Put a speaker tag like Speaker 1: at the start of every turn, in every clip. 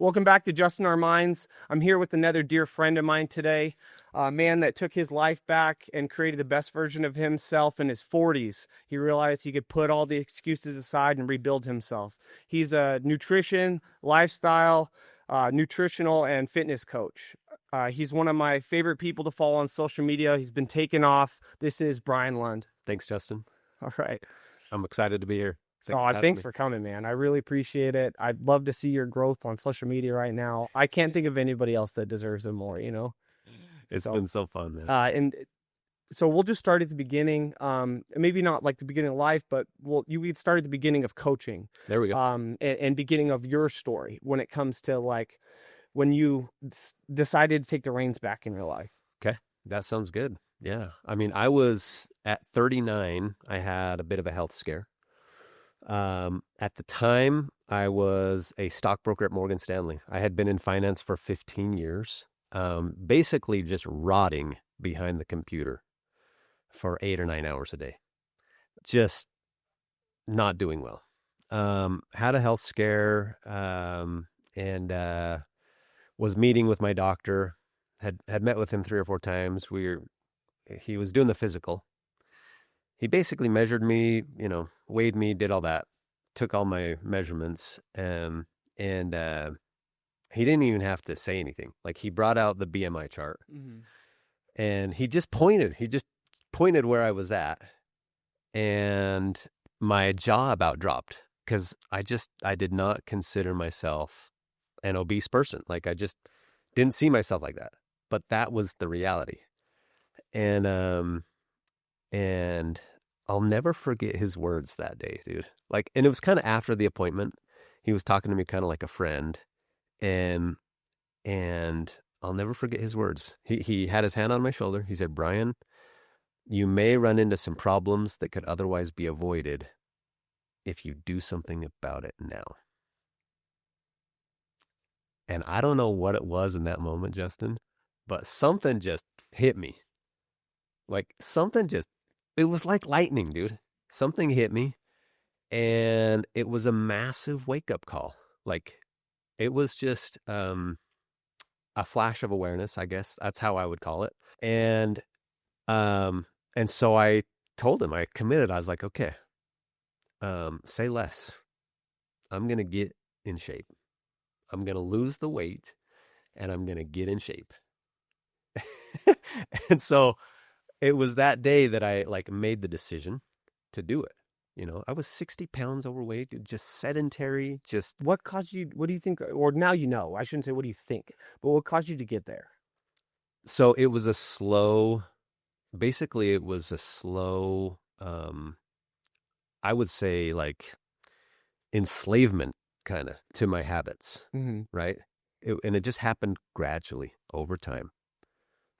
Speaker 1: Welcome back to Just in Our Minds. I'm here with another dear friend of mine today, a man that took his life back and created the best version of himself in his 40s. He realized he could put all the excuses aside and rebuild himself. He's a nutrition, lifestyle, nutritional, and fitness coach. He's one of my favorite people to follow on social media. He's been taken off. This is Brian Lund.
Speaker 2: Thanks, Justin.
Speaker 1: All right.
Speaker 2: I'm excited to be here.
Speaker 1: Thanks for coming, man. I really appreciate it. I'd love to see your growth on social media right now. I can't think of anybody else that deserves it more,
Speaker 2: It's been so fun, man.
Speaker 1: And so we'll just start at the beginning. Maybe not like the beginning of life, but we'd start at the beginning of coaching.
Speaker 2: There we go.
Speaker 1: And beginning of your story when it comes to like when you decided to take the reins back in your life.
Speaker 2: Okay. That sounds good. Yeah. I mean, I was at 39. I had a bit of a health scare. At the time, I was a stockbroker at Morgan Stanley. I had been in finance for 15 years, basically just rotting behind the computer for 8 or 9 hours a day. Just not doing well. Had a health scare, and was meeting with my doctor. Had met with him 3 or 4 times. He was doing the physical. He basically measured me, weighed me, did all that, took all my measurements, and he didn't even have to say anything. Like, he brought out the BMI chart, and he just pointed where I was at, and my jaw about dropped because I did not consider myself an obese person. Like, I just didn't see myself like that, but that was the reality. And I'll never forget his words that day, dude. Like, and it was kind of after the appointment. He was talking to me kind of like a friend, and I'll never forget his words. He had his hand on my shoulder. He said, "Brian, you may run into some problems that could otherwise be avoided if you do something about it now." And I don't know what it was in that moment, Justin, but something just hit me. Like, it was like lightning, dude. Something hit me, and it was a massive wake-up call. Like, it was just a flash of awareness, I guess. That's how I would call it. And so I told him, I committed. I was like, okay, say less. I'm going to get in shape. I'm going to lose the weight, and I'm going to get in shape. And so it was that day that I made the decision to do it. I was 60 pounds overweight, just sedentary, just.
Speaker 1: What caused you, what do you think, or now I shouldn't say what do you think, but what caused you to get there?
Speaker 2: So it was a slow, I would say like enslavement kind of to my habits, right? And it just happened gradually over time.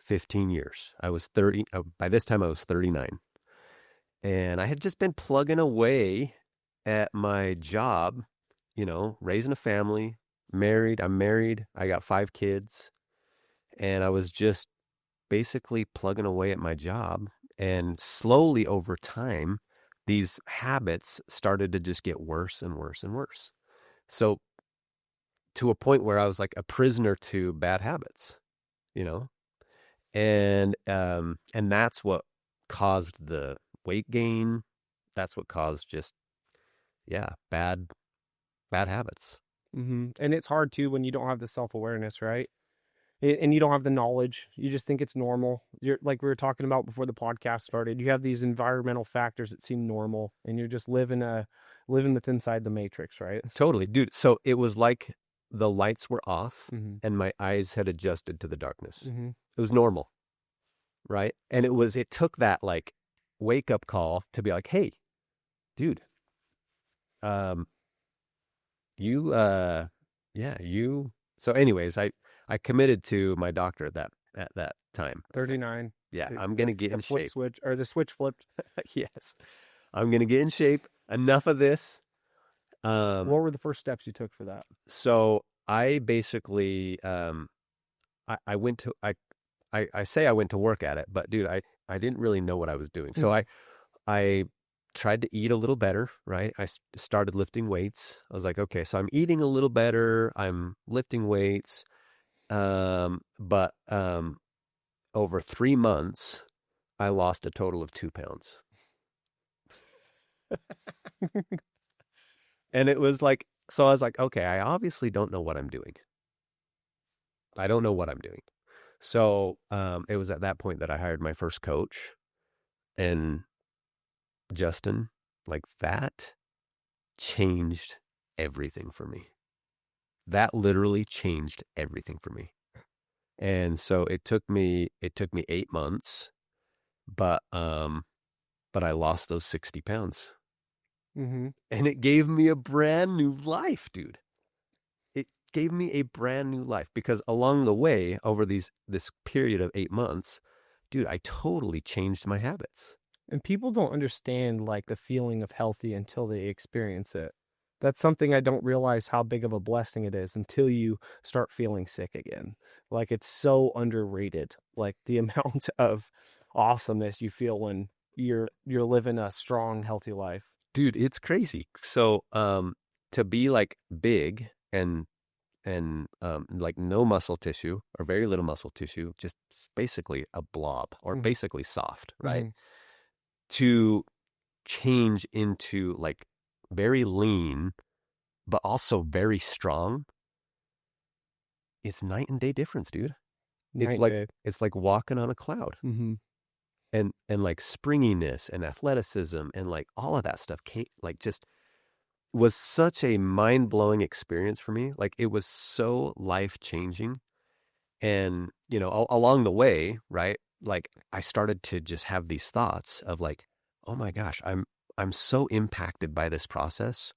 Speaker 2: 15 years. I was 30. By this time I was 39. And I had just been plugging away at my job, raising a family, married. I'm married. I got 5 kids. And I was just basically plugging away at my job. And slowly over time, these habits started to just get worse and worse and worse. So to a point where I was like a prisoner to bad habits, And that's what caused the weight gain. That's what caused just, bad habits.
Speaker 1: And it's hard too when you don't have the self-awareness, right? And you don't have the knowledge. You just think it's normal. You're like we were talking about before the podcast started. You have these environmental factors that seem normal, and you're just living with inside the matrix, right?
Speaker 2: Totally, dude. So it was like the lights were off, and my eyes had adjusted to the darkness. It was normal, right? And it took that like wake up call to be like, hey, dude, So anyways, I committed to my doctor at that time.
Speaker 1: 39.
Speaker 2: Yeah, I'm going to get in shape.
Speaker 1: The switch flipped.
Speaker 2: Yes. I'm going to get in shape. Enough of this.
Speaker 1: What were the first steps you took for that?
Speaker 2: So I basically, I went to, I say I went to work at it, but dude, I didn't really know what I was doing. So I tried to eat a little better, right? Started lifting weights. I was like, okay, so I'm eating a little better. I'm lifting weights. But over 3 months, I lost a total of 2 pounds. And it was like, so I was like, okay, I obviously don't know what I'm doing. I don't know what I'm doing. So it was at that point that I hired my first coach. And Justin, like that changed everything for me. That literally changed everything for me. And so it took me 8 months, but I lost those 60 pounds.
Speaker 1: Mm-hmm.
Speaker 2: And it gave me a brand new life, dude. It gave me a brand new life because along the way, over this period of 8 months, dude, I totally changed my habits.
Speaker 1: And people don't understand like the feeling of healthy until they experience it. That's something I don't realize how big of a blessing it is until you start feeling sick again. Like it's so underrated. Like the amount of awesomeness you feel when you're living a strong, healthy life.
Speaker 2: Dude, it's crazy. So, to be like big and like no muscle tissue or very little muscle tissue, just basically a blob or
Speaker 1: Mm-hmm.
Speaker 2: basically soft, right?
Speaker 1: Mm-hmm.
Speaker 2: To change into like very lean, but also very strong, it's night and day difference, dude. It's
Speaker 1: Night
Speaker 2: like
Speaker 1: day.
Speaker 2: it's like walking on a cloud.
Speaker 1: Mm-hmm.
Speaker 2: And like springiness and athleticism and like all of that stuff came like just was such a mind-blowing experience for me. Like it was so life-changing. And, along the way, right? Like I started to just have these thoughts of like, oh my gosh, I'm so impacted by this process.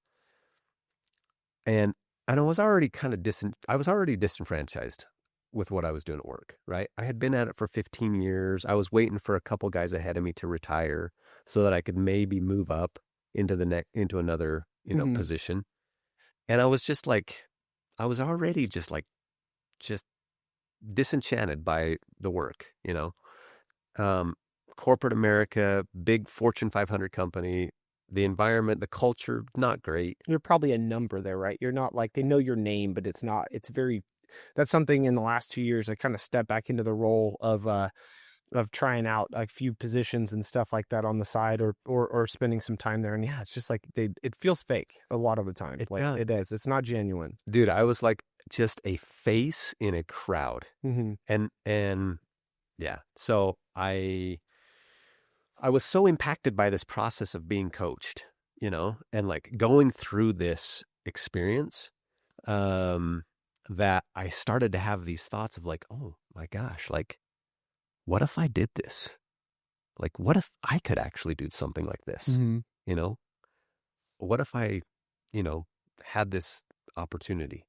Speaker 2: And I was already I was already disenfranchised with what I was doing at work, right? I had been at it for 15 years. I was waiting for a couple guys ahead of me to retire so that I could maybe move up into another,
Speaker 1: Mm-hmm.
Speaker 2: position. And I was just like, I was already just disenchanted by the work, um, corporate America, big Fortune 500 company, the environment, the culture, not great.
Speaker 1: You're probably a number there, right? You're not like they know your name, but it's not. It's very. That's something in the last 2 years I kind of stepped back into the role of trying out a few positions and stuff like that on the side or spending some time there. And yeah, it's just like it feels fake a lot of the time. Like
Speaker 2: Yeah,
Speaker 1: it is. It's not genuine.
Speaker 2: dude, I was like just a face in a crowd.
Speaker 1: Mm-hmm.
Speaker 2: And yeah, so I was so impacted by this process of being coached, and like going through this experience, um, that I started to have these thoughts of like, oh my gosh, like, what if I did this? Like, what if I could actually do something like this?
Speaker 1: Mm-hmm.
Speaker 2: You know, what if I, you know, had this opportunity?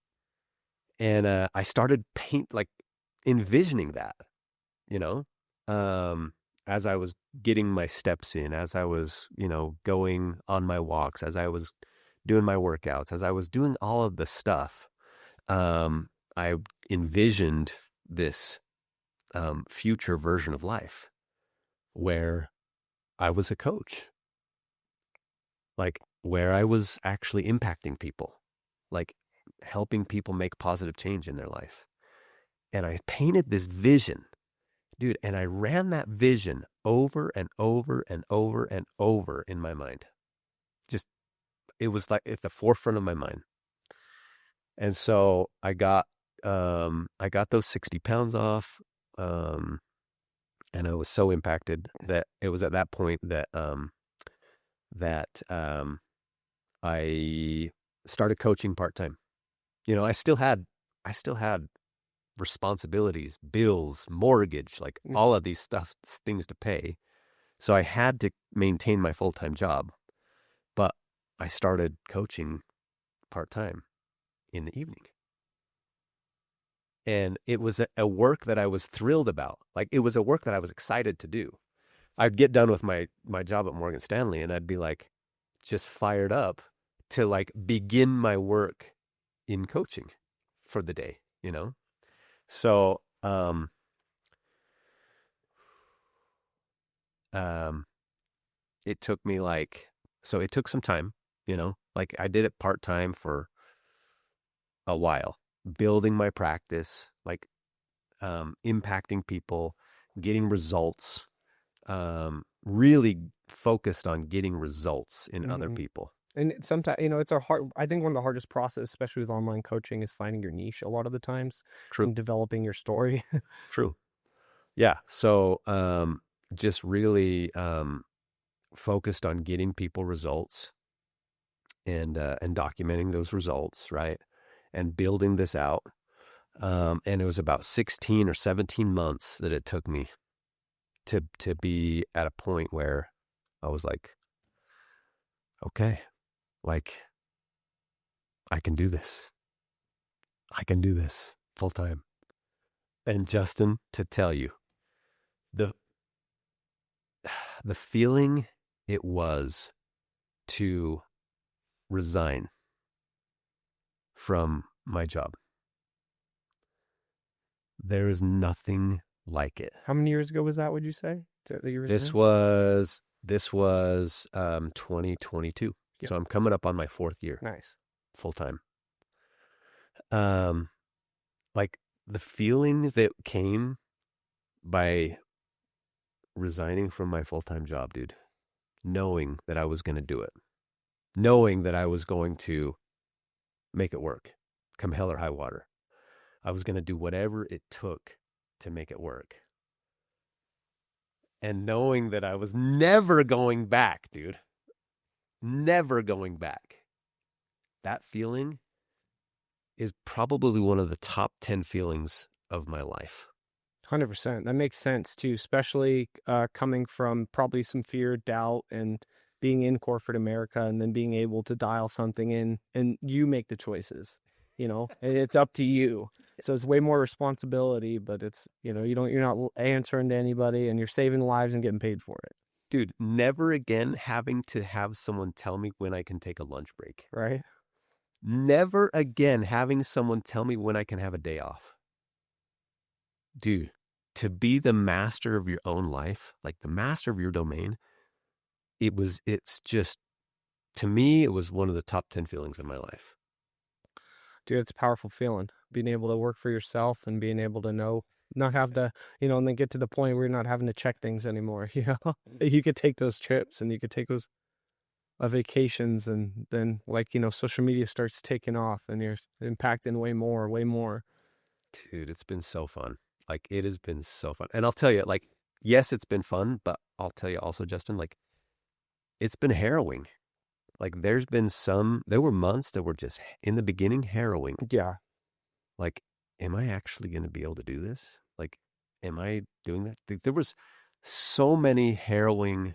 Speaker 2: And I started like envisioning that, you know, um, as I was getting my steps in, as I was, going on my walks, as I was doing my workouts, as I was doing all of the stuff, um, I envisioned this future version of life where I was a coach, like where I was actually impacting people, like helping people make positive change in their life. And I painted this vision, dude, and I ran that vision over and over and over and over in my mind. Just, it was like at the forefront of my mind. And so I got those 60 pounds off. Um, and I was so impacted that it was at that point that I started coaching part time. I still had responsibilities, bills, mortgage, like all of these things to pay. So I had to maintain my full-time job, but I started coaching part-time in the evening. And it was a work that I was thrilled about. Like it was a work that I was excited to do. I'd get done with my job at Morgan Stanley and I'd be like just fired up to like begin my work in coaching for the day. So, um, it took me like So it took some time, like I did it part-time for a while, building my practice, like impacting people, getting results, really focused on getting results in other
Speaker 1: Mhm.
Speaker 2: people.
Speaker 1: And sometimes, it's a hard, I think one of the hardest process, especially with online coaching, is finding your niche a lot of the times
Speaker 2: True,
Speaker 1: and developing your story.
Speaker 2: true. Yeah. So just really focused on getting people results and documenting those results, right? And building this out. And it was about 16 or 17 months that it took me to be at a point where I was like, okay, like I can do this. I can do this full time. And Justin, to tell you, the the feeling it was to resign from my job, there is nothing like it.
Speaker 1: How many years ago was that, would you say? That you
Speaker 2: This
Speaker 1: resigned?
Speaker 2: was this was 2022.
Speaker 1: Yeah.
Speaker 2: So I'm coming up on my fourth year
Speaker 1: Nice.
Speaker 2: full time. Um, like the feeling that came by resigning from my full time job, dude, knowing that I was going to do it, knowing that I was going to make it work, come hell or high water. I was going to do whatever it took to make it work. And knowing that I was never going back, dude, never going back. That feeling is probably one of the top 10 feelings of my life.
Speaker 1: 100%. That makes sense too, especially coming from probably some fear, doubt, and being in corporate America, and then being able to dial something in, and you make the choices. And it's up to you. So it's way more responsibility, but it's you're not answering to anybody, and you're saving lives and getting paid for it,
Speaker 2: Dude, never again having to have someone tell me when I can take a lunch break.
Speaker 1: right?
Speaker 2: Never again having someone tell me when I can have a day off. Dude, to be the master of your own life, like the master of your domain, it's just, to me, it was one of the top 10 feelings in my life.
Speaker 1: Dude, it's a powerful feeling, being able to work for yourself and being able to not have to, and then get to the point where you're not having to check things anymore. You could take those trips, and you could take those vacations, and then, like, social media starts taking off, and you're impacting way more.
Speaker 2: Dude, it's been so fun. Like, it has been so fun. And I'll tell you, like, yes, it's been fun, but I'll tell you also, Justin, like, it's been harrowing. Like, there were months that were just, in the beginning, harrowing.
Speaker 1: Yeah.
Speaker 2: Like, am I actually going to be able to do this? Like, am I doing that? There was so many harrowing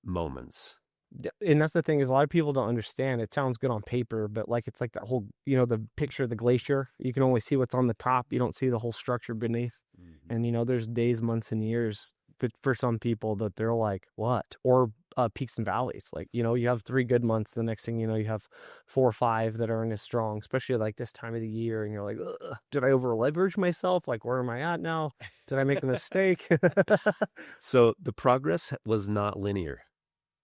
Speaker 2: moments.
Speaker 1: Yeah, and that's the thing, is a lot of people don't understand. It sounds good on paper, but like, it's like that whole, the picture of the glacier. You can only see what's on the top. You don't see the whole structure beneath.
Speaker 2: Mm-hmm.
Speaker 1: And there's days, months, and years, but for some people, that they're like, what? Or peaks and valleys. Like, you have 3 good months. The next thing you know, you have 4 or 5 that aren't as strong, especially like this time of the year. And you're like, ugh, did I over leverage myself? Like, where am I at now? Did I make a mistake?
Speaker 2: So the progress was not linear.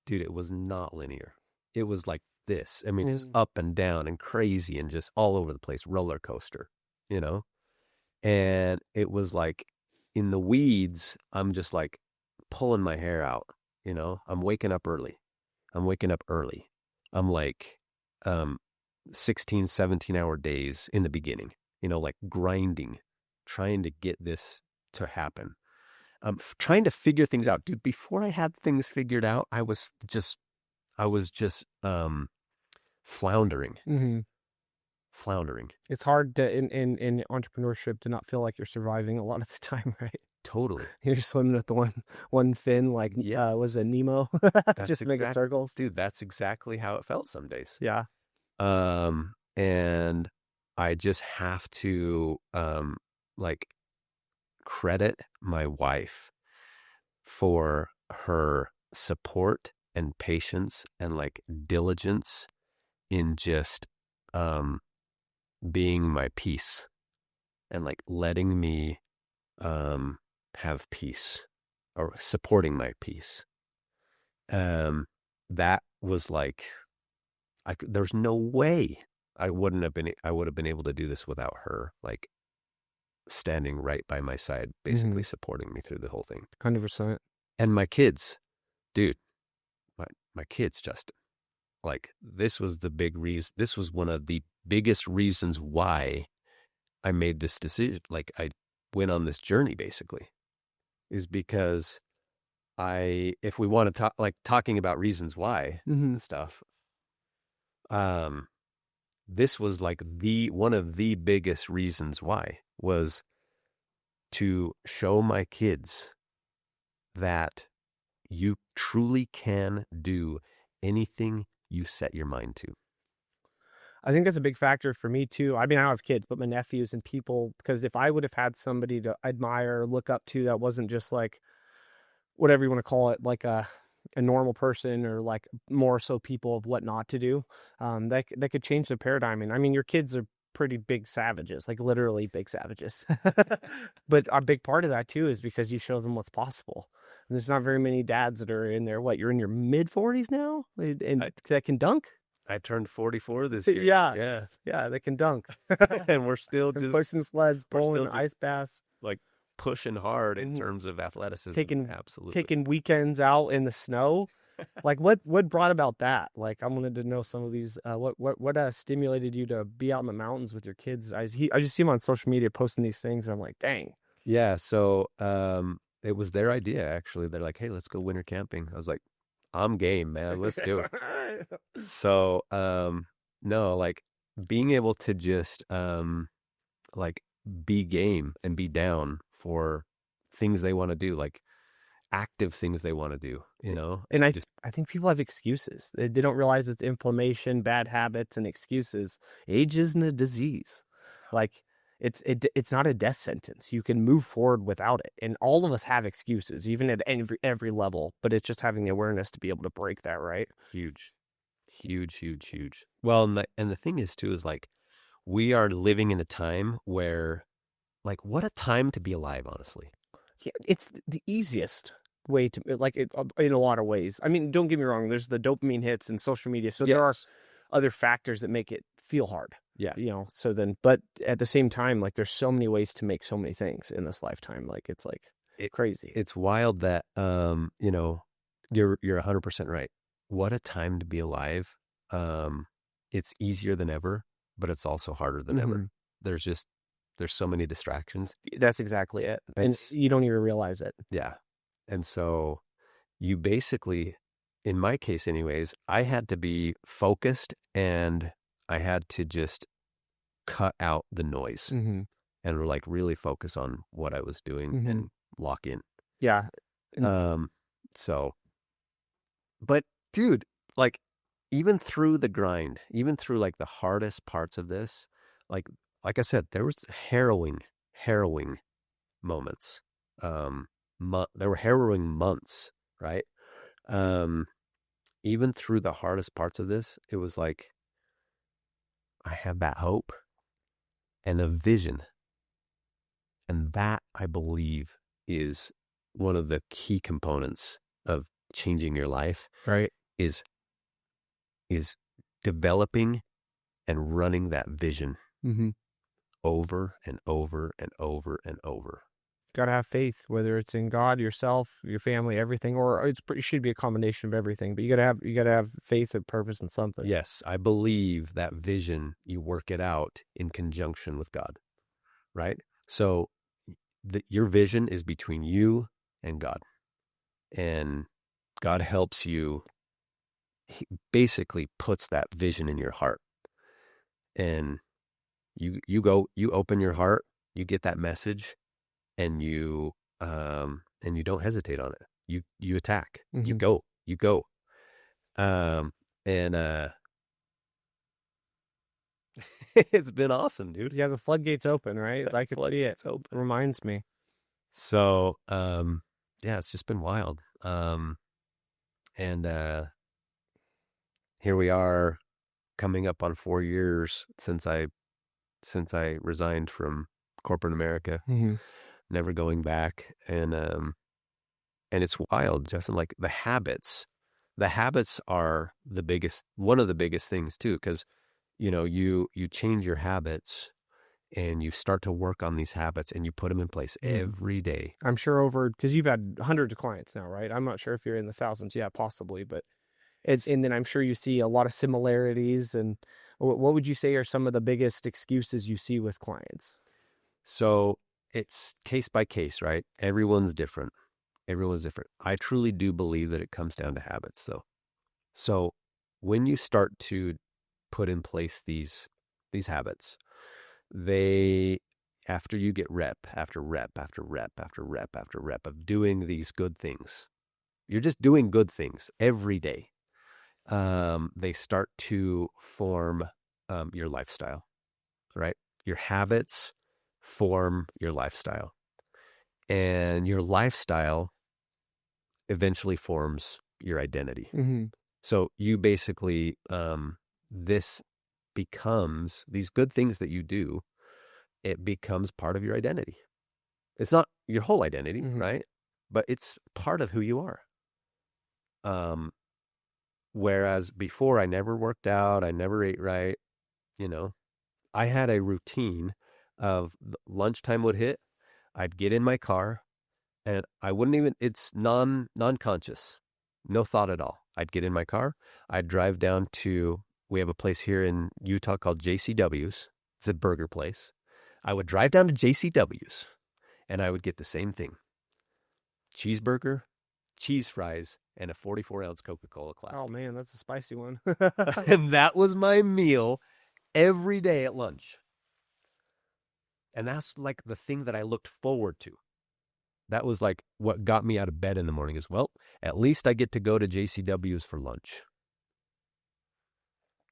Speaker 2: Dude, it was not linear. It was like this. I mean, it was up and down and crazy and just all over the place, roller coaster, you know? And it was like in the weeds, I'm just like pulling my hair out, I'm waking up early. I'm like 16, 17-hour days in the beginning, like grinding, trying to get this to happen. Trying to figure things out, dude. Before I had things figured out, I was just floundering.
Speaker 1: Mm-hmm.
Speaker 2: Floundering.
Speaker 1: It's hard to in entrepreneurship to not feel like you're surviving a lot of the time, right?
Speaker 2: Totally.
Speaker 1: You're just swimming with the one fin, like,
Speaker 2: Yeah.
Speaker 1: was it Nemo? Just making circles.
Speaker 2: Dude, that's exactly how it felt some days.
Speaker 1: Yeah.
Speaker 2: And I just have to like credit my wife for her support and patience and like diligence in just being my peace and like letting me have peace or supporting my peace. That was like, there's no way I would have been able to do this without her, like standing right by my side, basically supporting me through the whole thing.
Speaker 1: 100%.
Speaker 2: And my kids, dude, my kids, Justin, like this was the big reason. This was one of the biggest reasons why I made this decision. Like I went on this journey basically is because if we want to talk, like talking about reasons why and stuff, this was like one of the biggest reasons why was to show my kids that you truly can do anything you set your mind to.
Speaker 1: I think that's a big factor for me too. I mean, I don't have kids, but my nephews and people, because if I would have had somebody to admire or look up to that wasn't just like whatever you want to call it, like a normal person or like more so people of what not to do, that could change the paradigm. And I mean, your kids are pretty big savages, like literally big savages. But a big part of that too is because you show them what's possible. And there's not very many dads that are in there. What, you're in your mid 40s now, and that can dunk.
Speaker 2: I turned 44 this year.
Speaker 1: Yeah, they can dunk.
Speaker 2: And we're still just
Speaker 1: pushing sleds, bowling, ice baths,
Speaker 2: like pushing hard in terms of athleticism.
Speaker 1: Taking weekends out in the snow. Like what brought about that? Like I wanted to know some of these. What stimulated you to be out in the mountains with your kids? I just see them on social media posting these things, and I'm like, dang.
Speaker 2: Yeah. So it was their idea actually. They're like, hey, let's go winter camping. I was like, I'm game, man. Let's do it. So, no, like being able to just, like be game and be down for things they want to do, like active things they want to do, you know?
Speaker 1: And I think people have excuses. They don't realize it's inflammation, bad habits, and excuses. Age isn't a disease. Like it's not a death sentence. You can move forward without it. And all of us have excuses, even at every level, but it's just having the awareness to be able to break that, right?
Speaker 2: Huge. Well, and the thing is too, is like, we are living in a time where, like, what a time to be alive, honestly.
Speaker 1: Yeah, it's the easiest way to, like, it, in a lot of ways. I mean, don't get me wrong. There's the dopamine hits and social media. So there are other factors that make it feel hard.
Speaker 2: Yeah.
Speaker 1: You know, so then, but at the same time, like there's so many ways to make so many things in this lifetime. Like it's crazy.
Speaker 2: It's wild that, you know, you're 100% right. What a time to be alive. It's easier than ever, but it's also harder than ever. There's so many distractions.
Speaker 1: That's exactly it. And you don't even realize it.
Speaker 2: Yeah. And so you basically, in my case anyways, I had to be focused and I had to just cut out the noise and like really focus on what I was doing and lock in.
Speaker 1: Yeah.
Speaker 2: So, but dude, like even through the grind, even through like the hardest parts of this, like I said, there was harrowing moments. There were harrowing months, right? Even through the hardest parts of this, it was like, I have that hope and a vision. And that, I believe, is one of the key components of changing your life.
Speaker 1: Right.
Speaker 2: Is developing and running that vision over and over and over and over.
Speaker 1: Got to have faith, whether it's in God, yourself, your family, everything, or it should be a combination of everything. But you gotta have faith and purpose in something.
Speaker 2: Yes, I believe that vision, you work it out in conjunction with God, right? So your vision is between you and God, and God helps you. He basically puts that vision in your heart, and you open your heart, you get that message, and you don't hesitate on it. You attack. You go. And it's been awesome, dude.
Speaker 1: Yeah, the floodgates open, right? I could see it. It reminds me.
Speaker 2: So, yeah, it's just been wild. And here we are, coming up on 4 years since I resigned from corporate America, never going back. And it's wild, Justin, like the habits the habits are one of the biggest things too, because you change your habits and you start to work on these habits and you put them in place every day.
Speaker 1: I'm sure because you've had hundreds of clients now, right? I'm not sure if you're in the thousands. Yeah, possibly, but and then I'm sure you see a lot of similarities. And what would you say are some of the biggest excuses you see with clients?
Speaker 2: So it's case by case, right? Everyone's different. I truly do believe that it comes down to habits, though. So when you start to put in place these habits, after you get rep after rep after rep after rep after rep of doing these good things, you're just doing good things every day. They start to form your lifestyle, right? Your habits form your lifestyle, and your lifestyle eventually forms your identity.
Speaker 1: Mm-hmm.
Speaker 2: So you basically, this becomes these good things that you do, it becomes part of your identity. It's not your whole identity,
Speaker 1: Mm-hmm.
Speaker 2: right? But it's part of who you are. Whereas before I never worked out, I never ate right, I had a routine of lunchtime would hit, I'd get in my car and I wouldn't even, it's non-conscious, no thought at all. I'd get in my car, I'd drive down we have a place here in Utah called JCW's. It's a burger place. I would drive down to JCW's and I would get the same thing. Cheeseburger, cheese fries, and a 44-ounce Coca-Cola Classic.
Speaker 1: Oh man, that's a spicy one.
Speaker 2: And that was my meal every day at lunch. And that's like the thing that I looked forward to. That was like what got me out of bed in the morning is, well, at least I get to go to JCW's for lunch.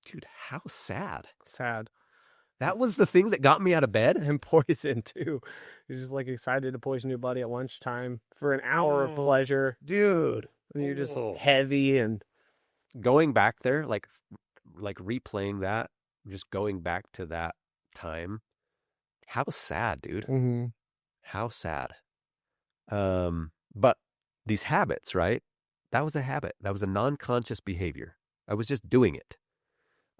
Speaker 2: Dude, how sad.
Speaker 1: Sad.
Speaker 2: That was the thing that got me out of bed?
Speaker 1: And poison too. You're just like excited to poison your buddy at lunchtime for an hour of pleasure.
Speaker 2: Dude.
Speaker 1: And you're just heavy and
Speaker 2: going back there, like replaying that, just going back to that time. How sad, dude.
Speaker 1: Mm-hmm.
Speaker 2: How sad. But these habits, right? That was a habit. That was a non-conscious behavior. I was just doing it.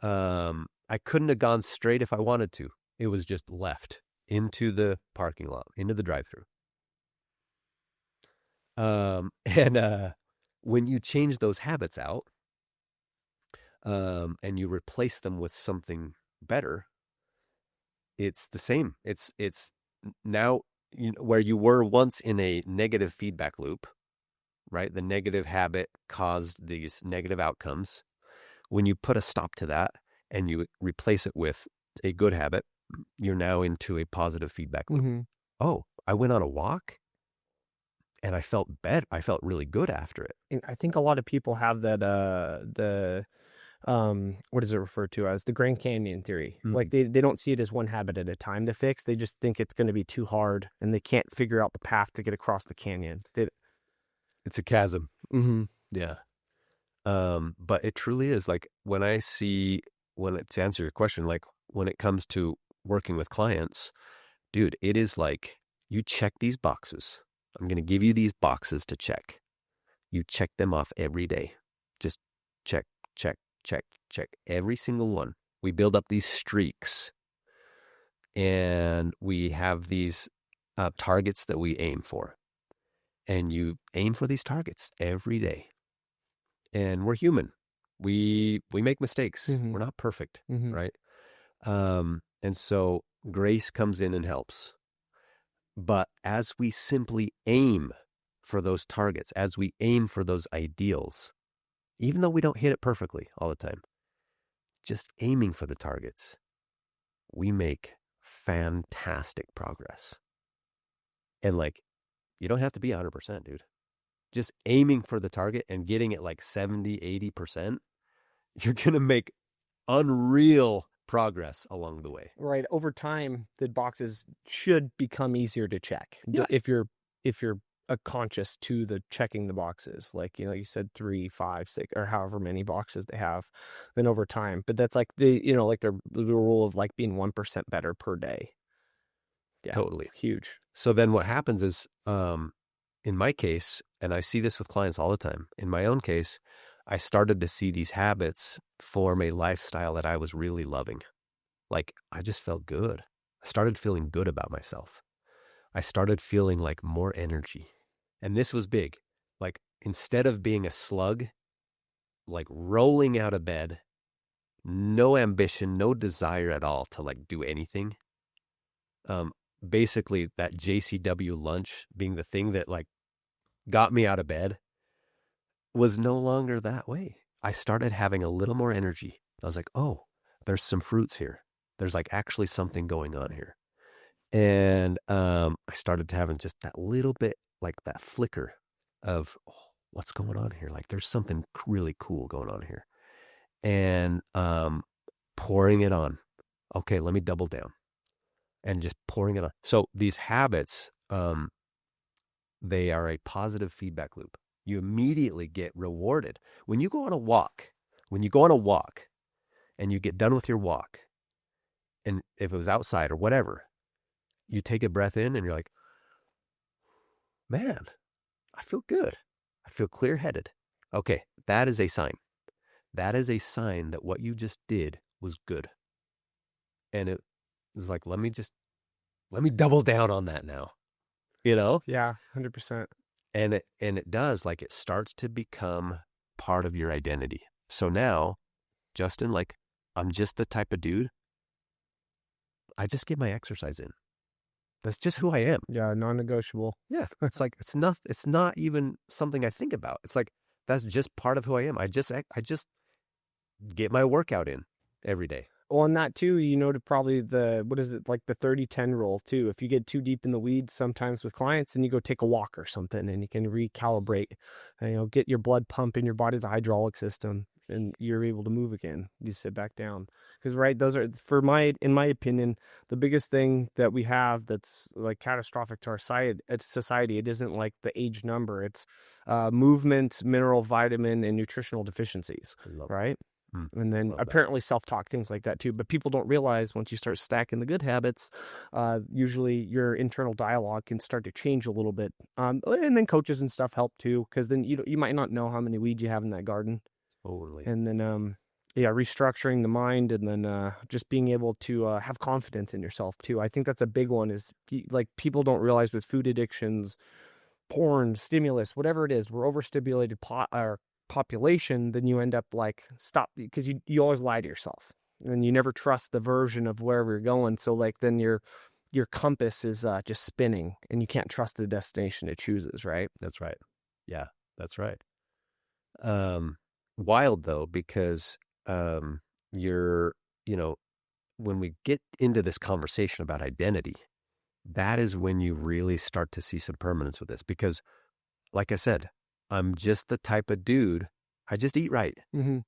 Speaker 2: I couldn't have gone straight if I wanted to. It was just left into the parking lot, into the drive-thru. And when you change those habits out, and you replace them with something better, it's the same. It's now where you were once in a negative feedback loop, right? The negative habit caused these negative outcomes. When you put a stop to that and you replace it with a good habit, you're now into a positive feedback loop.
Speaker 1: Mm-hmm.
Speaker 2: Oh, I went on a walk and I felt really good after it.
Speaker 1: And I think a lot of people have that what is it referred to as? The Grand Canyon theory.
Speaker 2: Mm-hmm.
Speaker 1: Like they don't see it as one habit at a time to fix. They just think it's going to be too hard and they can't figure out the path to get across the canyon.
Speaker 2: It's a chasm.
Speaker 1: Mm-hmm.
Speaker 2: Yeah. But it truly is like to answer your question, like when it comes to working with clients, dude, it is like you check these boxes. I'm going to give you these boxes to check. You check them off every day. Just check, check, check, check every single one. We build up these streaks and we have these targets that we aim for. And you aim for these targets every day. And we're human. We make mistakes.
Speaker 1: Mm-hmm.
Speaker 2: We're not perfect,
Speaker 1: Mm-hmm.
Speaker 2: right? And so grace comes in and helps. But as we simply aim for those targets, as we aim for those ideals, even though we don't hit it perfectly all the time, just aiming for the targets, we make fantastic progress. And like, you don't have to be 100%, dude. Just aiming for the target and getting it like 70, 80%, you're going to make unreal progress along the way.
Speaker 1: Right. Over time, the boxes should become easier to check.
Speaker 2: Yeah.
Speaker 1: If you're conscious to the checking the boxes, like, you said 3, 5, 6, or however many boxes they have, then over time. But that's like like the rule of like being 1% better per day. Yeah.
Speaker 2: Totally.
Speaker 1: Huge.
Speaker 2: So then what happens is, in my case, and I see this with clients all the time, in my own case, I started to see these habits form a lifestyle that I was really loving. Like, I just felt good. I started feeling good about myself. I started feeling like more energy. And this was big. Like, instead of being a slug, like rolling out of bed, no ambition, no desire at all to like do anything. Basically that JCW lunch being the thing that like got me out of bed was no longer that way. I started having a little more energy. I was like, oh, there's some fruits here. There's like actually something going on here. And I started having just that little bit, like that flicker of, oh, what's going on here? Like there's something really cool going on here. And pouring it on. Okay, let me double down. And just pouring it on. So these habits, they are a positive feedback loop. You immediately get rewarded. When you go on a walk, and you get done with your walk, and if it was outside or whatever, you take a breath in and you're like, man, I feel good. I feel clear-headed. Okay, that is a sign. That is a sign that what you just did was good. And it was like, let me double down on that now, you know?
Speaker 1: Yeah, 100%.
Speaker 2: And it does, like, it starts to become part of your identity. So now, Justin, like, I'm just the type of dude, I just get my exercise in. That's just who I am.
Speaker 1: Yeah, non-negotiable.
Speaker 2: Yeah. It's not even something I think about. It's like, that's just part of who I am. I just get my workout in every day.
Speaker 1: Well, and that too, you know, to probably what is it, like the 30-10 rule too. If you get too deep in the weeds sometimes with clients, and you go take a walk or something and you can recalibrate, and, you know, get your blood pumping, your body's a hydraulic system, and you're able to move again. You sit back down. Because, right, those are, in my opinion, the biggest thing that we have that's like catastrophic to our society. It isn't like the age number. It's movement, mineral, vitamin, and nutritional deficiencies, right? And then apparently self-talk, things like that too. But people don't realize once you start stacking the good habits, usually your internal dialogue can start to change a little bit. And then coaches and stuff help too, because then you might not know how many weeds you have in that garden.
Speaker 2: Totally.
Speaker 1: And then restructuring the mind, and then just being able to have confidence in yourself too. I think that's a big one. Is like people don't realize with food addictions, porn, stimulus, whatever it is, we're overstimulated population, then you end up like stop, because you always lie to yourself and you never trust the version of wherever you're going. So like then your compass is just spinning and you can't trust the destination it chooses, right?
Speaker 2: That's right. Yeah, that's right. Wild though, because you're, you know, when we get into this conversation about identity, that is when you really start to see some permanence with this. Because like I said, I'm just the type of dude, I just eat right.
Speaker 1: Mm-hmm.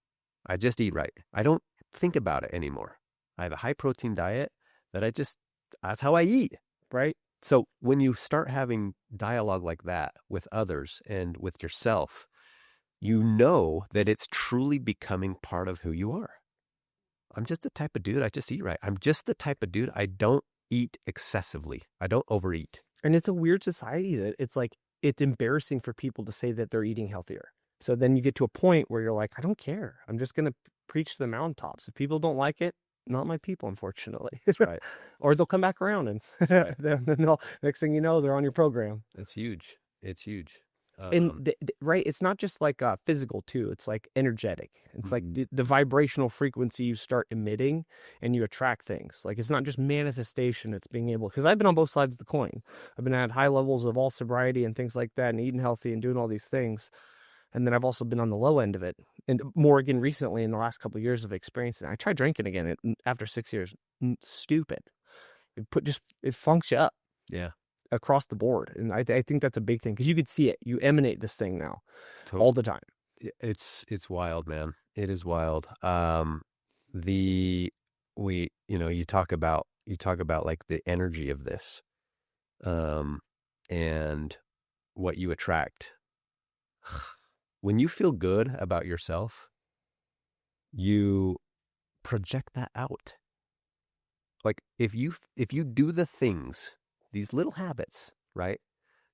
Speaker 2: I just eat right. I don't think about it anymore. I have a high protein diet that's how I eat.
Speaker 1: Right.
Speaker 2: So when you start having dialogue like that with others and with yourself, you know that it's truly becoming part of who you are. I'm just the type of dude, I just eat right. I'm just the type of dude, I don't eat excessively. I don't overeat.
Speaker 1: And it's a weird society that it's like, it's embarrassing for people to say that they're eating healthier. So then you get to a point where you're like, I don't care. I'm just going to preach to the mountaintops. If people don't like it, not my people, unfortunately.
Speaker 2: That's right.
Speaker 1: Or they'll come back around and
Speaker 2: right.
Speaker 1: then next thing you know, they're on your program.
Speaker 2: That's huge. It's huge.
Speaker 1: And right, it's not just like physical too. It's like energetic. It's like the vibrational frequency you start emitting, and you attract things. Like it's not just manifestation. It's being able, because I've been on both sides of the coin. I've been at high levels of all sobriety and things like that, and eating healthy and doing all these things. And then I've also been on the low end of it, and more again recently in the last couple of years of experience. I tried drinking again after 6 years. Stupid. It funks you up.
Speaker 2: Yeah.
Speaker 1: Across the board. And I think that's a big thing, because you could see it. You emanate this thing now all the time.
Speaker 2: It's wild, man. It is wild. You talk about like the energy of this, and what you attract. When you feel good about yourself, you project that out. Like if you do the things, these little habits, right,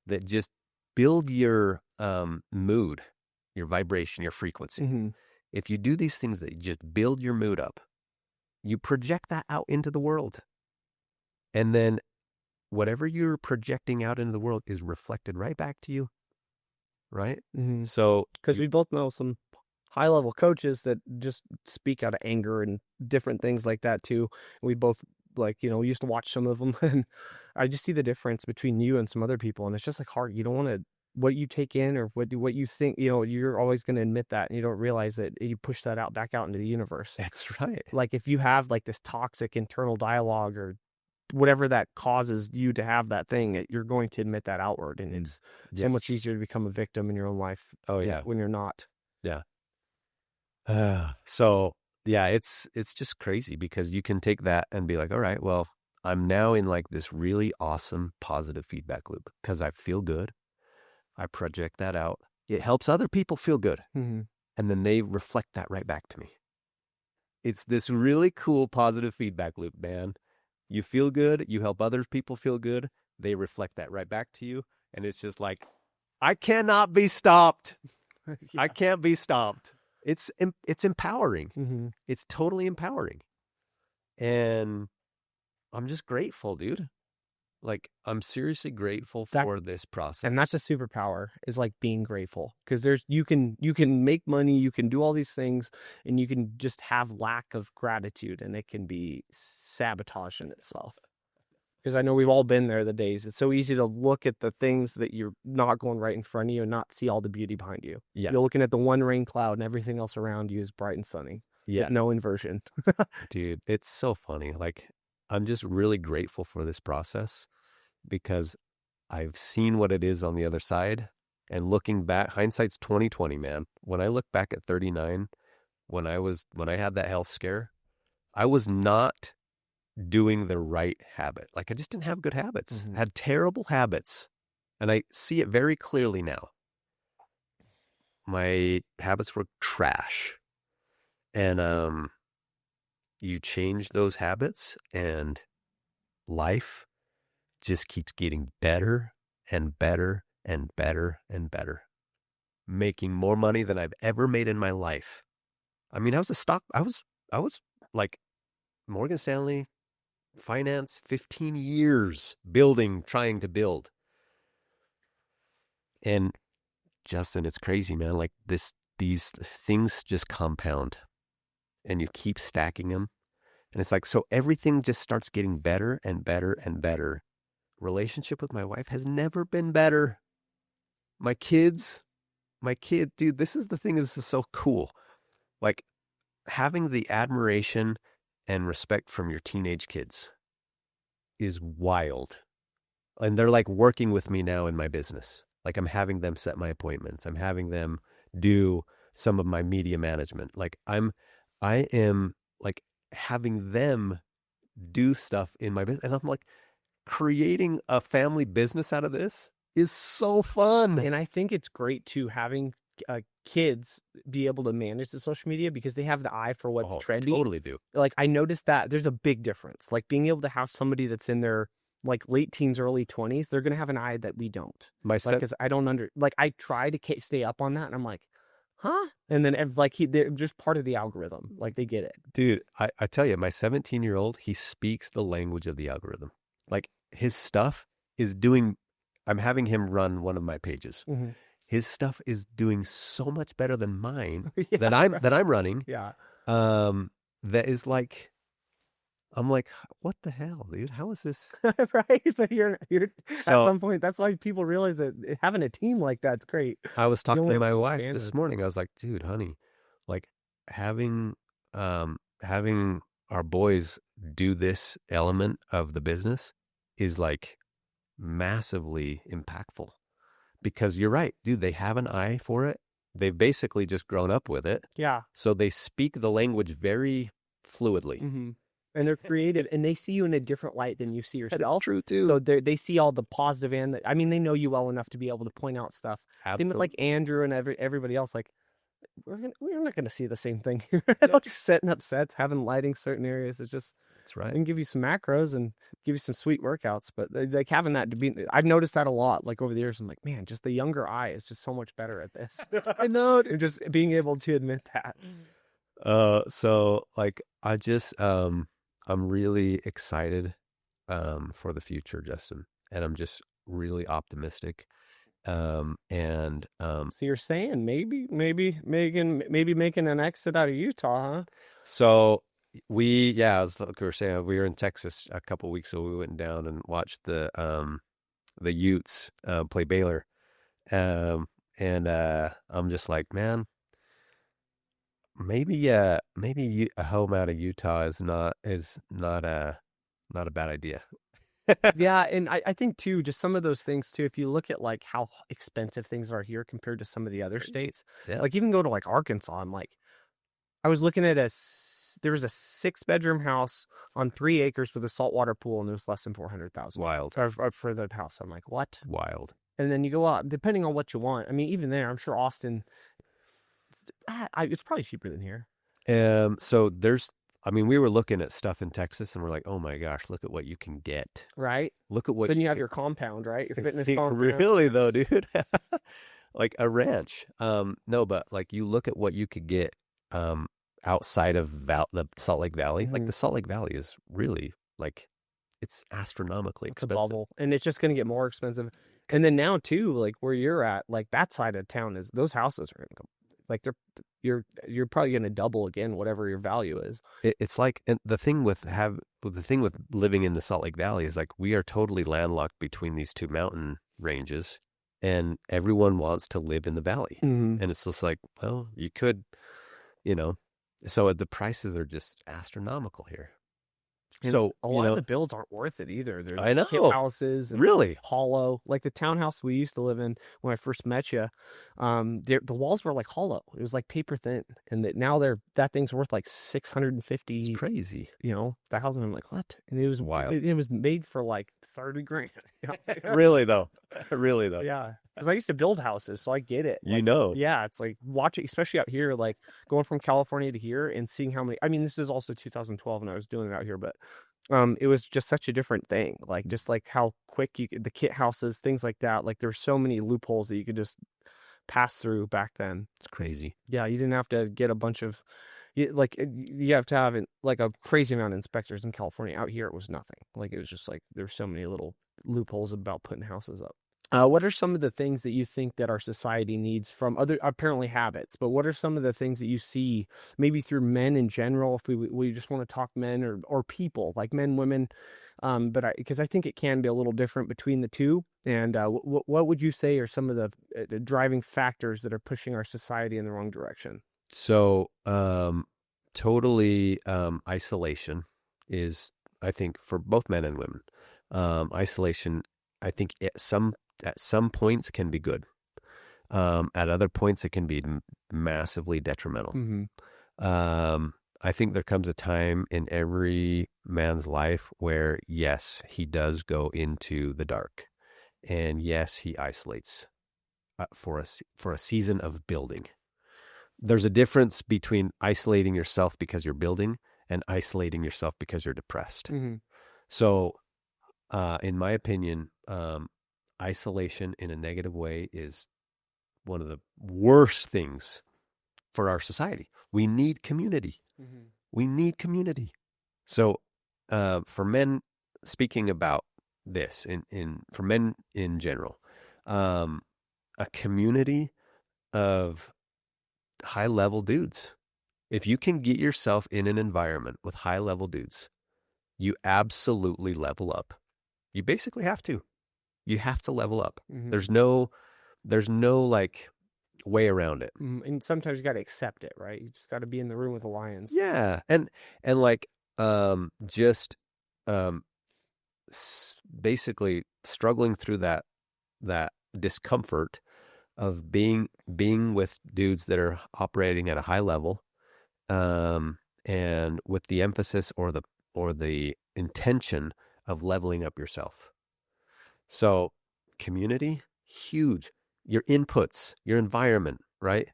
Speaker 2: that just build your mood your vibration, your frequency.
Speaker 1: Mm-hmm.
Speaker 2: If you do these things that just build your mood up, you project that out into the world. And then whatever you're projecting out into the world is reflected right back to you. Right?
Speaker 1: Mm-hmm.
Speaker 2: So,
Speaker 1: Because we both know some high level coaches that just speak out of anger and different things like that too. We both we used to watch some of them, and I just see the difference between you and some other people, and it's just like hard. You don't want to what you take in or what you think. You're always going to admit that, and you don't realize that you push that out back out into the universe.
Speaker 2: that's right.
Speaker 1: Like if you have like this toxic internal dialogue or whatever that causes you to have that thing, you're going to admit that outward, and it's so much easier to become a victim in your own life.
Speaker 2: Oh yeah,
Speaker 1: when you're not.
Speaker 2: yeah. So yeah, it's just crazy because you can take that and be like, all right, well, I'm now in like this really awesome positive feedback loop because I feel good. I project that out. It helps other people feel good.
Speaker 1: Mm-hmm.
Speaker 2: And then they reflect that right back to me. It's this really cool positive feedback loop, man. You feel good. You help other people feel good. They reflect that right back to you. And it's just like, I cannot be stopped.
Speaker 1: Yeah.
Speaker 2: I can't be stopped. It's empowering.
Speaker 1: Mm-hmm.
Speaker 2: It's totally empowering. And I'm just grateful, dude. Like, I'm seriously grateful for this process.
Speaker 1: And that's a superpower, is like being grateful, because you can make money, you can do all these things, and you can just have lack of gratitude, and it can be sabotage in itself. Because I know we've all been there, the days. It's so easy to look at the things that you're not going right in front of you and not see all the beauty behind you.
Speaker 2: Yeah.
Speaker 1: You're looking at the one rain cloud and everything else around you is bright and sunny.
Speaker 2: Yeah.
Speaker 1: With no inversion.
Speaker 2: Dude, it's so funny. Like, I'm just really grateful for this process because I've seen what it is on the other side. And looking back, hindsight's 2020, man. When I look back at 39, when I had that health scare, I was not doing the right habit. Like, I just didn't have good habits.
Speaker 1: Mm-hmm.
Speaker 2: Had terrible habits. And I see it very clearly now. My habits were trash. And you change those habits and life just keeps getting better and better and better and better. Making more money than I've ever made in my life. I mean, I was like Morgan Stanley finance, 15 years trying to build. And Justin, it's crazy, man. Like these things just compound and you keep stacking them. And it's like, so everything just starts getting better and better and better. Relationship with my wife has never been better. My kid, dude, this is the thing. This is so cool. Like having the admiration and respect from your teenage kids is wild. And they're like working with me now in my business. Like I'm having them set my appointments. I'm having them do some of my media management. Like I am like having them do stuff in my business. And I'm like, creating a family business out of this is so fun.
Speaker 1: And I think it's great too, having kids be able to manage the social media because they have the eye for what's trendy.
Speaker 2: Totally do.
Speaker 1: Like I noticed that there's a big difference. Like being able to have somebody that's in their like late teens, early 20s, they're going to have an eye that we don't. Because I don't I try to stay up on that, and I'm like, huh? And then they're just part of the algorithm. Like they get it.
Speaker 2: Dude, I tell you, my 17-year-old, he speaks the language of the algorithm. Like his stuff is doing, I'm having him run one of my pages.
Speaker 1: Mm-hmm.
Speaker 2: His stuff is doing so much better than mine
Speaker 1: Yeah,
Speaker 2: that I'm running.
Speaker 1: Yeah.
Speaker 2: That is like, I'm like, what the hell, dude? How is this?
Speaker 1: Right? But you're at some point, that's why people realize that having a team like that's great.
Speaker 2: I was talking to my wife this morning. I was like, dude, honey, like having our boys do this element of the business is like massively impactful, because you're right, dude, they have an eye for it. They've basically just grown up with it.
Speaker 1: Yeah.
Speaker 2: So they speak the language very fluidly.
Speaker 1: Mm-hmm. And they're creative, and they see you in a different light than you see yourself.
Speaker 2: That's true too.
Speaker 1: So they see all the positive and I mean, they know you well enough to be able to point out stuff.
Speaker 2: Absolutely.
Speaker 1: Like Andrew and everybody else, like we're not going to see the same thing here. Like setting up sets, having lighting certain areas. It's just
Speaker 2: That's right.
Speaker 1: And give you some macros and give you some sweet workouts. But like having that to be, I've noticed that a lot. Like over the years, I'm like, man, just the younger eye is just so much better at this.
Speaker 2: I know.
Speaker 1: And just being able to admit that.
Speaker 2: So like I'm really excited for the future, Justin, and I'm just really optimistic.
Speaker 1: So you're saying maybe making an exit out of Utah, huh?
Speaker 2: So as like we were saying, we were in Texas a couple weeks ago. We went down and watched the Utes play Baylor, and I'm just like, man, maybe a home out of Utah is not a bad idea.
Speaker 1: Yeah, and I think too, just some of those things too, if you look at like how expensive things are here compared to some of the other states,
Speaker 2: Yeah.
Speaker 1: like even go to like Arkansas, I'm like, I was looking at there was a 6-bedroom house on 3 acres with a saltwater pool, and it was less than 400,000.
Speaker 2: Wild.
Speaker 1: For the house. I'm like, what?
Speaker 2: Wild.
Speaker 1: And then you go out, depending on what you want. I mean, even there, I'm sure Austin, it's probably cheaper than here.
Speaker 2: So we were looking at stuff in Texas and we're like, oh my gosh, look at what you can get.
Speaker 1: Right?
Speaker 2: Look at what
Speaker 1: Then you have your compound, right? Your fitness compound.
Speaker 2: Really though, dude. Like a ranch. No, but like you look at what you could get outside of the Salt Lake Valley.
Speaker 1: Mm-hmm.
Speaker 2: Like the Salt Lake Valley is really like it's astronomically expensive.
Speaker 1: It's a bubble. And it's just going to get more expensive. And then now too, like where you're at, like that side of town is those houses are going to go, like you're probably going to double again whatever your value is.
Speaker 2: It's like, and the thing with living in the Salt Lake Valley is like we are totally landlocked between these two mountain ranges, and everyone wants to live in the valley.
Speaker 1: Mm-hmm.
Speaker 2: And it's just like, well, you could, so the prices are just astronomical here.
Speaker 1: And
Speaker 2: so
Speaker 1: a lot of the builds aren't worth it either. They're
Speaker 2: I know.
Speaker 1: hip houses, and
Speaker 2: really
Speaker 1: hollow. Like the townhouse we used to live in when I first met you, the walls were like hollow. It was like paper thin, and now that thing's worth like 650.
Speaker 2: It's crazy,
Speaker 1: $1,000. I'm like, what? And it was
Speaker 2: wild.
Speaker 1: It was made for like 30 grand.
Speaker 2: Really though.
Speaker 1: Yeah, because I used to build houses, so I get it. Yeah, it's like watching, especially out here, like going from California to here and seeing how many. I mean, this is also 2012, and I was doing it out here, but it was just such a different thing. Like just like how quick the kit houses, things like that. Like there's so many loopholes that you could just pass through back then.
Speaker 2: It's crazy.
Speaker 1: Yeah, you didn't have to get a bunch of. You have to have like a crazy amount of inspectors in California. Out here, it was nothing. Like it was just like there's so many little loopholes about putting houses up. What are some of the things that you think that our society needs from other apparently habits? But what are some of the things that you see maybe through men in general? If we just want to talk men or people like men, women, because I think it can be a little different between the two. And what would you say are some of the driving factors that are pushing our society in the wrong direction?
Speaker 2: So, totally, isolation is, I think, for both men and women. Isolation, I think, at some points can be good. At other points, it can be massively detrimental.
Speaker 1: Mm-hmm.
Speaker 2: I think there comes a time in every man's life where, yes, he does go into the dark, and yes, he isolates for a season of building. There's a difference between isolating yourself because you're building and isolating yourself because you're depressed.
Speaker 1: Mm-hmm.
Speaker 2: So, in my opinion, isolation in a negative way is one of the worst things for our society. We need community.
Speaker 1: Mm-hmm.
Speaker 2: We need community. So, for men, speaking about this, for men in general, a community of high-level dudes. If you can get yourself in an environment with high-level dudes, you absolutely level up. You basically have to. You have to level up.
Speaker 1: Mm-hmm.
Speaker 2: There's no like way around it.
Speaker 1: Mm-hmm. And sometimes you got to accept it, right? You just got to be in the room with the lions.
Speaker 2: Yeah, and like basically struggling through that discomfort of being with dudes that are operating at a high level, and with the emphasis or the intention of leveling up yourself. So community, huge. Your inputs, your environment, right?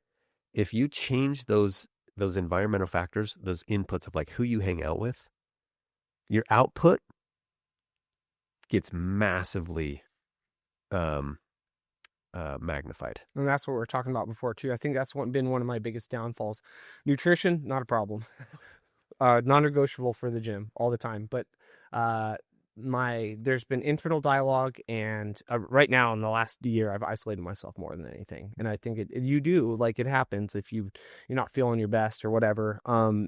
Speaker 2: If you change those environmental factors, those inputs of like who you hang out with, your output gets massively um, magnified.
Speaker 1: And that's what we are talking about before too. I think that's been one of my biggest downfalls. Nutrition, not a problem. Non-negotiable for the gym all the time. But uh, there's been internal dialogue, and right now in the last year, I've isolated myself more than anything. And I think you do, like, it happens if you're not feeling your best or whatever.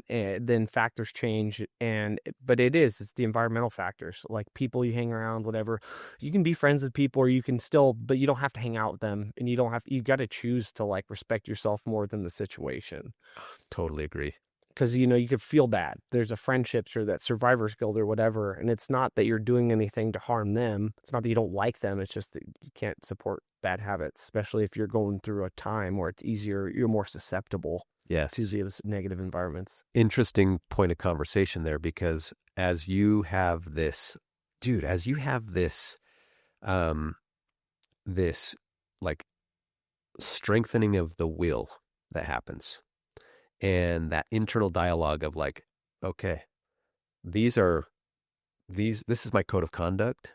Speaker 1: Then factors change, but it's the environmental factors, like people you hang around, whatever. You can be friends with people, or you can still, but you don't have to hang out with them, and you got to choose to like respect yourself more than the situation.
Speaker 2: Totally agree.
Speaker 1: Because you could feel bad. There's a friendships or that survivor's guilt or whatever, and it's not that you're doing anything to harm them. It's not that you don't like them. It's just that you can't support bad habits, especially if you're going through a time where it's easier. You're more susceptible.
Speaker 2: Yes,
Speaker 1: to these negative environments.
Speaker 2: Interesting point of conversation there, because as you have this, this like strengthening of the will that happens. And that internal dialogue of like, okay, this is my code of conduct.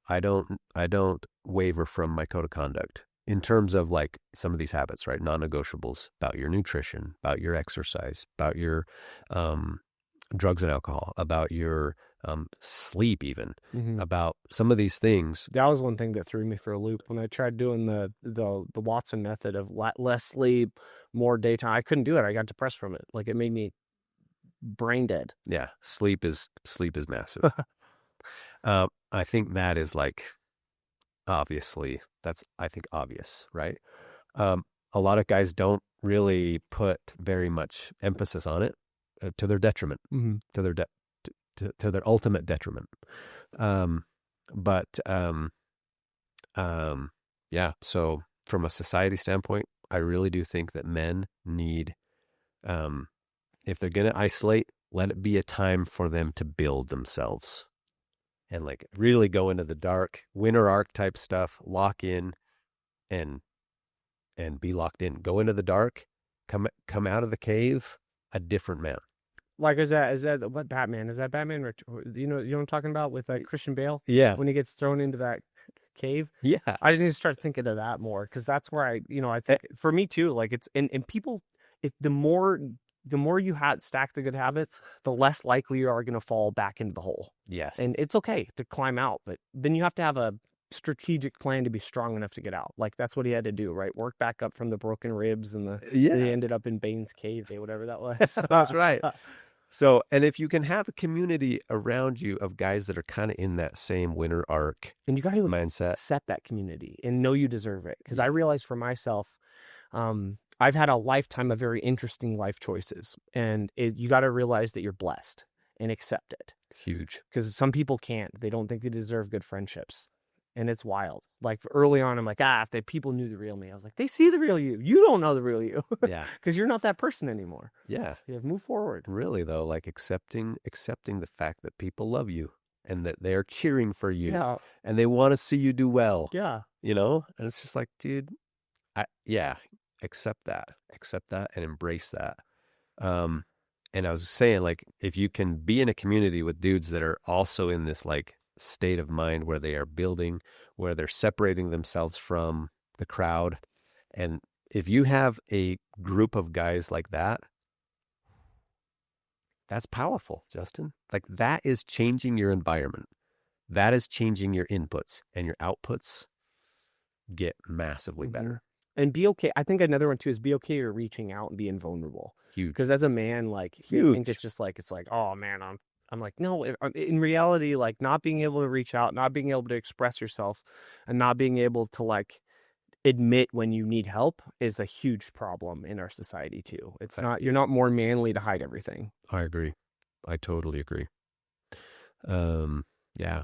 Speaker 2: I don't waver from my code of conduct in terms of like some of these habits, right? Non-negotiables about your nutrition, about your exercise, about your drugs and alcohol, about your sleep, even about some of these things.
Speaker 1: That was one thing that threw me for a loop when I tried doing the Watson method of less sleep, more daytime. I couldn't do it. I got depressed from it. Like, it made me brain dead.
Speaker 2: Yeah, sleep is massive. I think that is like, obviously, that's, I think, obvious, right? A lot of guys don't really put very much emphasis on it, to their detriment, to their to their ultimate detriment. Yeah. So from a society standpoint, I really do think that men need, if they're going to isolate, let it be a time for them to build themselves and like really go into the dark, winter arc type stuff, lock in and be locked in. Go into the dark, come out of the cave a different man.
Speaker 1: Like, is that what Batman? Is that Batman? You know what I'm talking about with Christian Bale?
Speaker 2: Yeah.
Speaker 1: When he gets thrown into that cave.
Speaker 2: Yeah.
Speaker 1: I need to start thinking of that more, because that's where I think for me too, like, it's and people, if the more you stack the good habits, the less likely you are going to fall back into the hole.
Speaker 2: Yes.
Speaker 1: And it's okay to climb out, but then you have to have a strategic plan to be strong enough to get out. Like, that's what he had to do, right? Work back up from the broken ribs and he ended up in Bane's cave, whatever that was.
Speaker 2: That's right. So, and if you can have a community around you of guys that are kind of in that same winter arc,
Speaker 1: and you got to
Speaker 2: mindset,
Speaker 1: accept that community and know you deserve it. Because I realized for myself, I've had a lifetime of very interesting life choices, and you got to realize that you're blessed and accept it.
Speaker 2: Huge.
Speaker 1: Because some people can't. They don't think they deserve good friendships. And it's wild. Like, early on, I'm like, if the people knew the real me. I was like, they see the real you. You don't know the real you.
Speaker 2: Yeah.
Speaker 1: Because you're not that person anymore.
Speaker 2: Yeah.
Speaker 1: You move forward.
Speaker 2: Really, though, like accepting the fact that people love you and that they're cheering for you.
Speaker 1: Yeah.
Speaker 2: And they want to see you do well.
Speaker 1: Yeah.
Speaker 2: You know? And it's just like, dude, accept that and embrace that. And I was saying, like, if you can be in a community with dudes that are also in this like state of mind where they are building, where they're separating themselves from the crowd, and if you have a group of guys like that, that's powerful, Justin. Like, that is changing your environment. That is changing your inputs, and your outputs get massively better.
Speaker 1: And be okay. I think another one too is be okay with reaching out and being vulnerable.
Speaker 2: Huge.
Speaker 1: Because as a man, like, you think it's just like, oh man, I'm like, no, in reality, like, not being able to reach out, not being able to express yourself, and not being able to like admit when you need help is a huge problem in our society too. You're not more manly to hide everything.
Speaker 2: I agree. I totally agree. Yeah.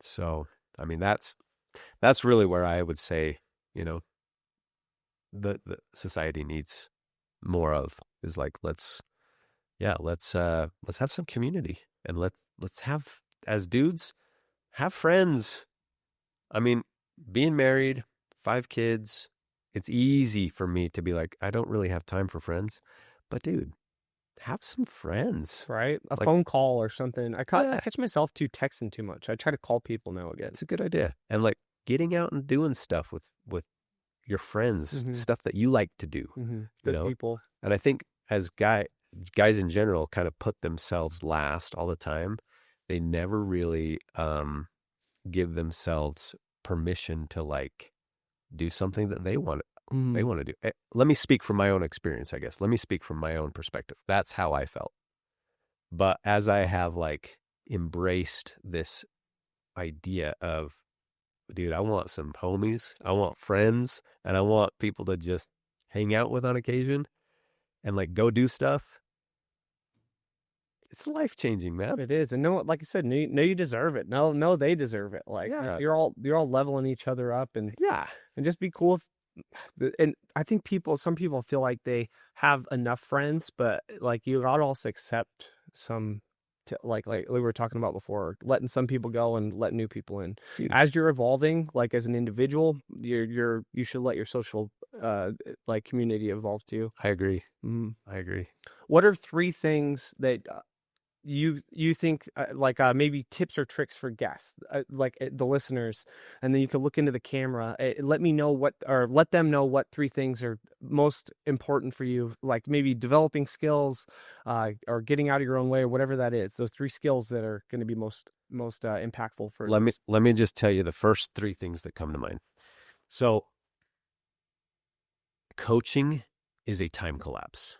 Speaker 2: So, I mean, that's really where I would say, the society needs more of, is like, let's have some community, and let's have, as dudes, have friends. I mean, being married, 5 kids, it's easy for me to be like, I don't really have time for friends. But dude, have some friends.
Speaker 1: right? A
Speaker 2: Like,
Speaker 1: phone call or something. I
Speaker 2: yeah,
Speaker 1: catch myself too texting too much. I try to call people now again.
Speaker 2: it's a good idea. And like getting out and doing stuff with your friends,
Speaker 1: Mm-hmm.
Speaker 2: stuff that you like to do,
Speaker 1: Mm-hmm.
Speaker 2: you
Speaker 1: Good
Speaker 2: know?
Speaker 1: people.
Speaker 2: And I think as guys in general kind of put themselves last all the time. They never really give themselves permission to like do something that they want to do. Let me speak from my own experience, I guess. Let me speak from my own perspective. That's how I felt. But as I have like embraced this idea of, dude, I want some homies, I want friends, and I want people to just hang out with on occasion and like go do stuff. It's life changing, man.
Speaker 1: It is, and no, like I said, know you deserve it. No, they deserve it. Like
Speaker 2: Yeah.
Speaker 1: you're all leveling each other up, and
Speaker 2: Yeah.
Speaker 1: just be cool. And I think some people feel like they have enough friends, but like you gotta also accept some, like we were talking about before, letting some people go and letting new people in.
Speaker 2: Huge.
Speaker 1: As you're evolving, like as an individual, you should let your social like community evolve too.
Speaker 2: I agree.
Speaker 1: Mhm.
Speaker 2: I agree.
Speaker 1: What are 3 things that you think like maybe tips or tricks for guests, like the listeners, and then you can look into the camera, let me know let them know what 3 things are most important for you, like maybe developing skills, or getting out of your own way, or whatever that is, those 3 skills that are going to be most impactful for
Speaker 2: Let me just tell you the first 3 things that come to mind. So coaching is a time collapse.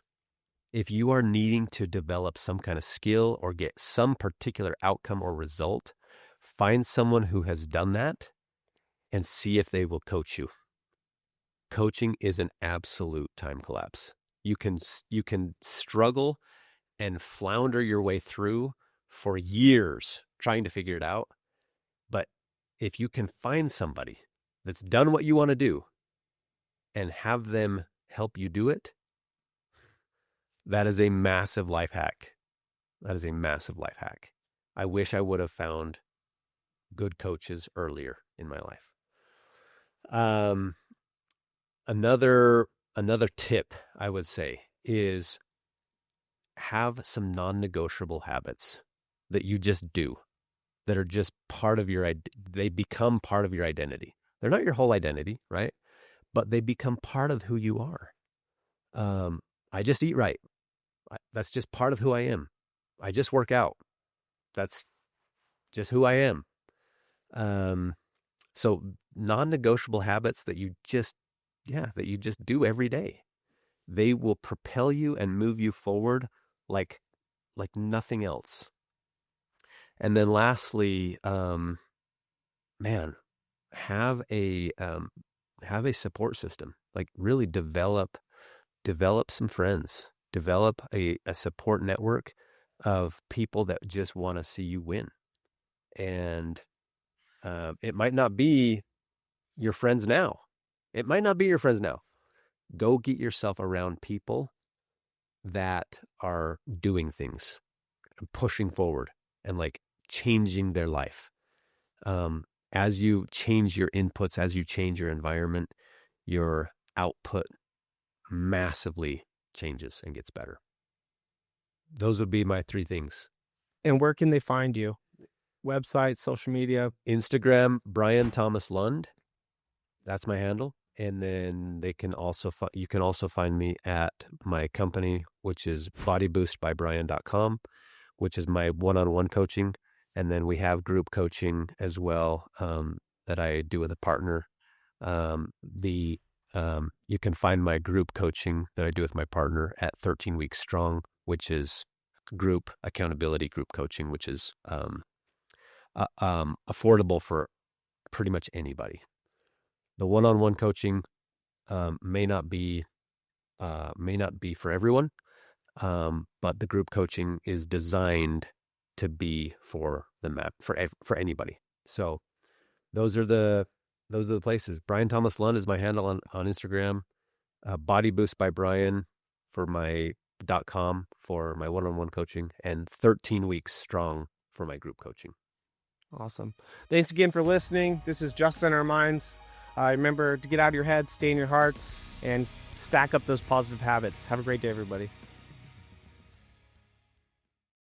Speaker 2: If you are needing to develop some kind of skill or get some particular outcome or result, find someone who has done that and see if they will coach you. Coaching is an absolute time collapse. You can struggle and flounder your way through for years trying to figure it out. But if you can find somebody that's done what you want to do and have them help you do it, that is a massive life hack. That is a massive life hack. I wish I would have found good coaches earlier in my life. Another tip I would say is have some non-negotiable habits that you just do, that are just part of they become part of your identity. They're not your whole identity, right? But they become part of who you are. I just eat right. That's just part of who I am. I just work out. That's just who I am. So non-negotiable habits that you just do every day. They will propel you and move you forward like nothing else. And then lastly, man, have a support system. Like really develop some friends. Develop a support network of people that just want to see you win. And it might not be your friends now. It might not be your friends now. Go get yourself around people that are doing things, pushing forward, and like changing their life. As you change your inputs, as you change your environment, your output massively changes and gets better. Those would be my 3 things.
Speaker 1: And where can they find you? Website, social media?
Speaker 2: Instagram, Brian Thomas Lund. That's my handle. And then you can also find me at my company, which is bodyboostbybrian.com, which is my one-on-one coaching. And then we have group coaching as well, that I do with a partner. You can find my group coaching that I do with my partner at 13 Weeks Strong, which is group accountability group coaching, which is affordable for pretty much anybody. The one-on-one coaching may not be for everyone, but the group coaching is designed to be for anybody. So those are the places. Brian Thomas Lund is my handle on Instagram. Body Boost by Brian for my .com for my one-on-one coaching, and 13 Weeks Strong for my group coaching.
Speaker 1: Awesome. Thanks again for listening. This is Just on Our Minds. Remember to get out of your head, stay in your hearts, and stack up those positive habits. Have a great day, everybody.